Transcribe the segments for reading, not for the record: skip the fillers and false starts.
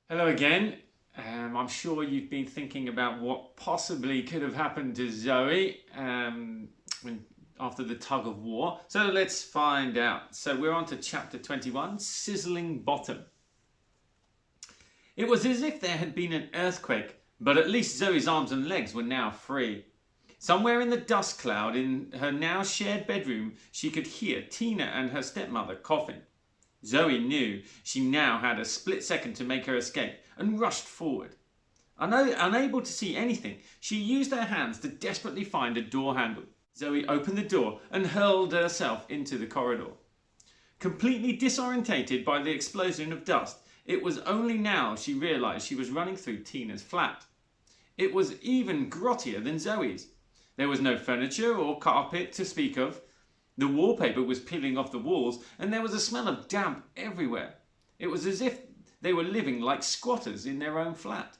Hello again. I'm sure you've been thinking about what possibly could have happened to Zoe after the tug of war. So let's find out. So we're on to chapter 21, Sizzling Bottom. It was as if there had been an earthquake, but at least Zoe's arms and legs were now free. Somewhere in the dust cloud in her now shared bedroom, she could hear Tina and her stepmother coughing. Zoe knew she now had a split second to make her escape and rushed forward. Unable to see anything, she used her hands to desperately find a door handle. Zoe opened the door and hurled herself into the corridor. Completely disorientated by the explosion of dust, it was only now she realised she was running through Tina's flat. It was even grottier than Zoe's. There was no furniture or carpet to speak of. The wallpaper was peeling off the walls and there was a smell of damp everywhere. It was as if they were living like squatters in their own flat.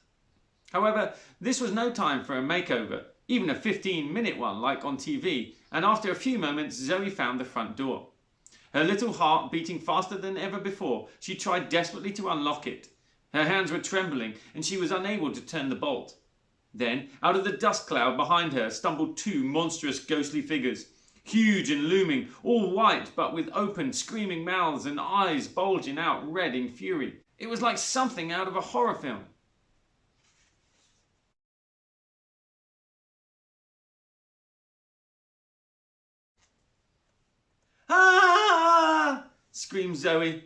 However, this was no time for a makeover, even a 15-minute one like on TV, and after a few moments Zoe found the front door. Her little heart beating faster than ever before, she tried desperately to unlock it. Her hands were trembling and she was unable to turn the bolt. Then, out of the dust cloud behind her stumbled two monstrous ghostly figures. Huge and looming, all white but with open, screaming mouths and eyes bulging out red in fury. It was like something out of a horror film. "Ah!" screamed Zoe.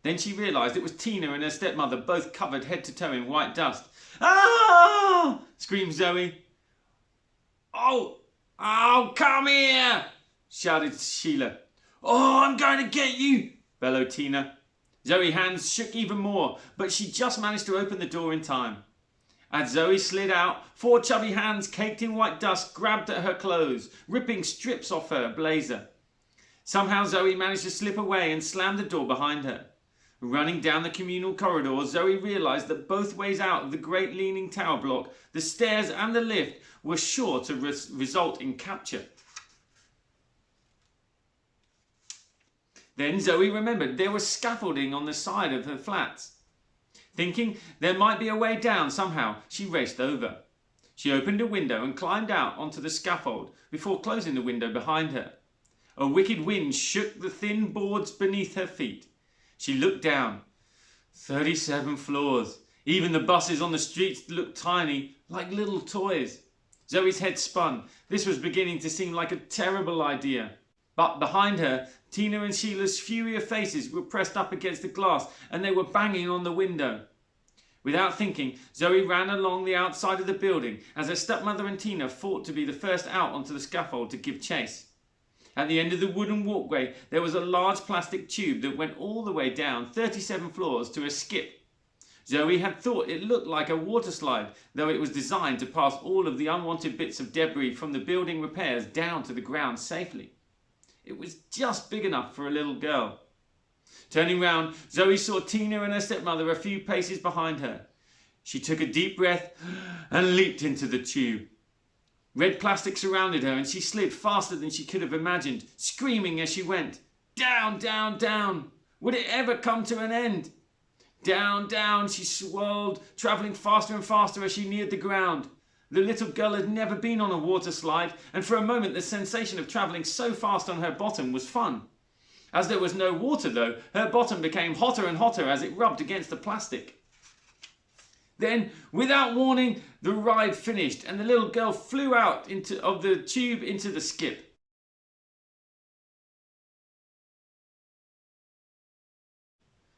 Then she realised it was Tina and her stepmother, both covered head to toe in white dust. "Ah!" screamed Zoe. "Oh, come here!" shouted Sheila. "Oh, I'm going to get you!" bellowed Tina. Zoe's hands shook even more, but she just managed to open the door in time. As Zoe slid out, four chubby hands caked in white dust grabbed at her clothes, ripping strips off her blazer. Somehow Zoe managed to slip away and slammed the door behind her. Running down the communal corridor, Zoe realised that both ways out of the great leaning tower block, the stairs and the lift, were sure to result in capture. Then Zoe remembered there was scaffolding on the side of her flats. Thinking there might be a way down somehow, she raced over. She opened a window and climbed out onto the scaffold before closing the window behind her. A wicked wind shook the thin boards beneath her feet. She looked down. 37 floors. Even the buses on the streets looked tiny, like little toys. Zoe's head spun. This was beginning to seem like a terrible idea. But behind her, Tina and Sheila's furious faces were pressed up against the glass and they were banging on the window. Without thinking, Zoe ran along the outside of the building as her stepmother and Tina fought to be the first out onto the scaffold to give chase. At the end of the wooden walkway, there was a large plastic tube that went all the way down 37 floors to a skip. Zoe had thought it looked like a water slide, though it was designed to pass all of the unwanted bits of debris from the building repairs down to the ground safely. It was just big enough for a little girl. Turning round, Zoe saw Tina and her stepmother a few paces behind her. She took a deep breath and leaped into the tube. Red plastic surrounded her and she slid faster than she could have imagined, screaming as she went. Down, down, down! Would it ever come to an end? Down, down she swirled, travelling faster and faster as she neared the ground. The little girl had never been on a water slide, and for a moment the sensation of travelling so fast on her bottom was fun. As there was no water though, her bottom became hotter and hotter as it rubbed against the plastic. Then, without warning, the ride finished and the little girl flew out of the tube into the skip.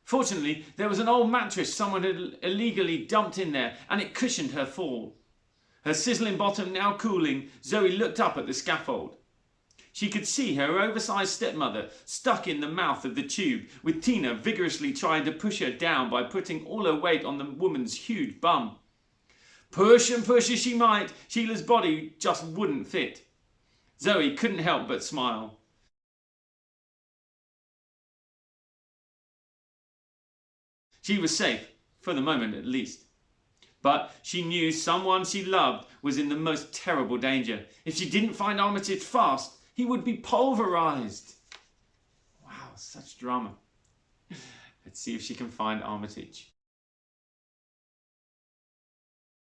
Fortunately, there was an old mattress someone had illegally dumped in there and it cushioned her fall. Her sizzling bottom now cooling, Zoe looked up at the scaffold. She could see her oversized stepmother stuck in the mouth of the tube, with Tina vigorously trying to push her down by putting all her weight on the woman's huge bum. Push and push as she might, Sheila's body just wouldn't fit. Zoe couldn't help but smile. She was safe, for the moment at least. But she knew someone she loved was in the most terrible danger. If she didn't find Armitage fast, he would be pulverized. Wow, such drama. Let's see if she can find Armitage.